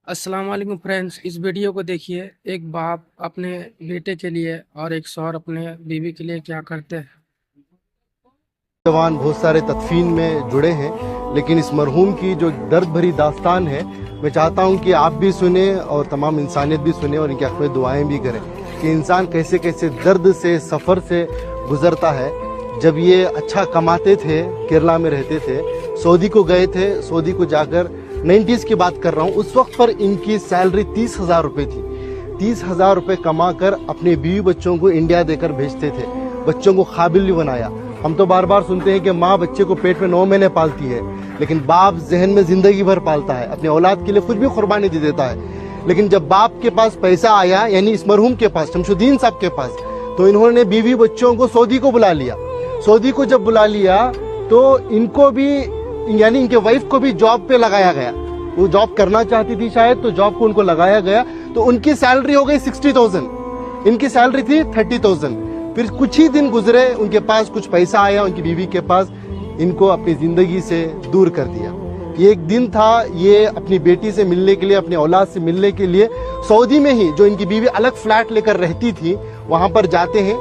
अस्सलाम वालेकुम फ्रेंड्स, इस वीडियो को देखिए। एक बाप अपने बेटे के लिए और एक शौहर अपने बीवी के लिए क्या करते हैं। जवान बहुत सारे तदफीन में जुड़े हैं, लेकिन इस मरहूम की जो दर्द भरी दास्तान है, मैं चाहता हूं कि आप भी सुने और तमाम इंसानियत भी सुने और इनके हक़ में दुआएं भी करें कि इंसान कैसे कैसे दर्द से, सफ़र से गुजरता है। जब ये अच्छा कमाते थे, केरला में रहते थे, सऊदी को गए थे, सऊदी को जाकर 90s की बात कर रहा हूँ, उस वक्त पर इनकी सैलरी 30,000 रुपये थी। 30,000 रुपये कमा कर अपने बीवी बच्चों को इंडिया देकर भेजते थे, बच्चों को काबिल भी बनाया। हम तो बार बार सुनते हैं कि माँ बच्चे को पेट में 9 महीने पालती है, लेकिन बाप जहन में जिंदगी भर पालता है, अपनी औलाद के लिए कुछ भी कुर्बानी दे देता है। लेकिन जब बाप के पास पैसा आया, यानी इस मरहूम के पास, शमशुद्दीन साहब के पास, तो इन्होंने बीवी बच्चों को सऊदी को बुला लिया। सऊदी को जब बुला लिया तो इनको भी, यानी इनके वाइफ को भी जॉब पे लगाया गया। वो जॉब करना चाहती थी शायद, तो जॉब को उनको लगाया गया, तो उनकी सैलरी हो गई 60,000, इनकी सैलरी थी 30,000। फिर कुछ ही दिन गुजरे, उनके पास कुछ पैसा आया, उनकी बीवी के पास, इनको अपनी जिंदगी से दूर कर दिया। ये एक दिन था, ये अपनी बेटी से मिलने के लिए, अपनी औलाद से मिलने के लिए सऊदी में ही, जो इनकी बीवी अलग फ्लैट लेकर रहती थी, वहां पर जाते हैं।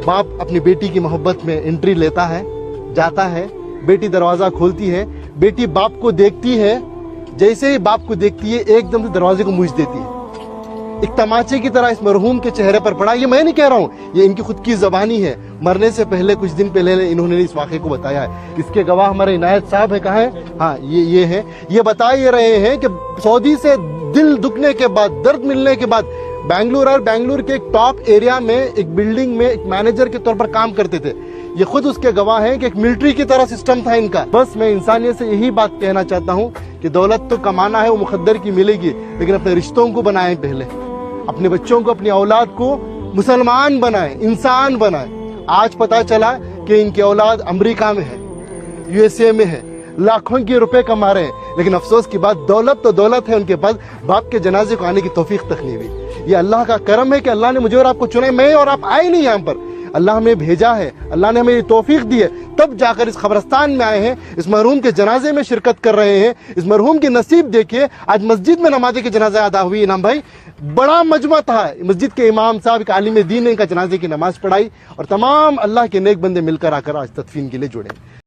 बाप अपनी बेटी की मोहब्बत में एंट्री लेता है, जाता है, बेटी दरवाजा खोलती है, बेटी बाप को देखती है, जैसे ही बाप को देखती है एकदम से दरवाजे को मूछ देती है। एक तमाचे की तरह इस मरहूम के चेहरे पर पड़ा। ये मैं नहीं कह रहा हूँ, ये इनकी खुद की ज़बानी है। मरने से पहले, कुछ दिन पहले इन्होंने इस वाक़े को बताया है। इसके गवाह हमारे इनायत साहब है, कहाँ है? हाँ, ये है। ये बता ये रहे हैं कि सऊदी से दिल दुखने के बाद, दर्द मिलने के बाद, बेंगलुरु के एक टॉप एरिया में एक बिल्डिंग में एक मैनेजर के तौर पर काम करते थे। ये खुद उसके गवाह हैं कि एक मिलिट्री की तरह सिस्टम था इनका। बस मैं इंसानियत से यही बात कहना चाहता हूँ कि दौलत तो कमाना है, वो मुकद्दर की मिलेगी, लेकिन अपने रिश्तों को बनाएं पहले, अपने बच्चों को, अपनी औलाद को मुसलमान बनाएं, इंसान बनाएं। आज पता चला कि इनकी औलाद अमेरिका में है, यूएसए में है, लाखों के रुपए कमा रहे हैं, लेकिन अफसोस की बात, दौलत तो दौलत है, उनके पास बाप के जनाजे को आने की तौफीक तक नहीं हुई। ये अल्लाह का करम है कि अल्लाह ने मुझे और आपको चुना है। मैं और आप आए नहीं यहाँ पर, अल्लाह हमें भेजा है, अल्लाह ने हमें ये तौफीक दी है, तब जाकर इस कब्रिस्तान में आए हैं, इस मरहूम के जनाजे में शिरकत कर रहे हैं। इस मरहूम की नसीब देखिए, आज मस्जिद में नमाज़े के जनाजा अदा हुई। इनाम भाई, बड़ा मजमा था, मस्जिद के इमाम साहब, एक आलिम दीन ने इनका जनाजे की नमाज पढ़ाई, और तमाम अल्लाह के नेक बंदे मिलकर आकर आज तदफीन के लिए जुड़े।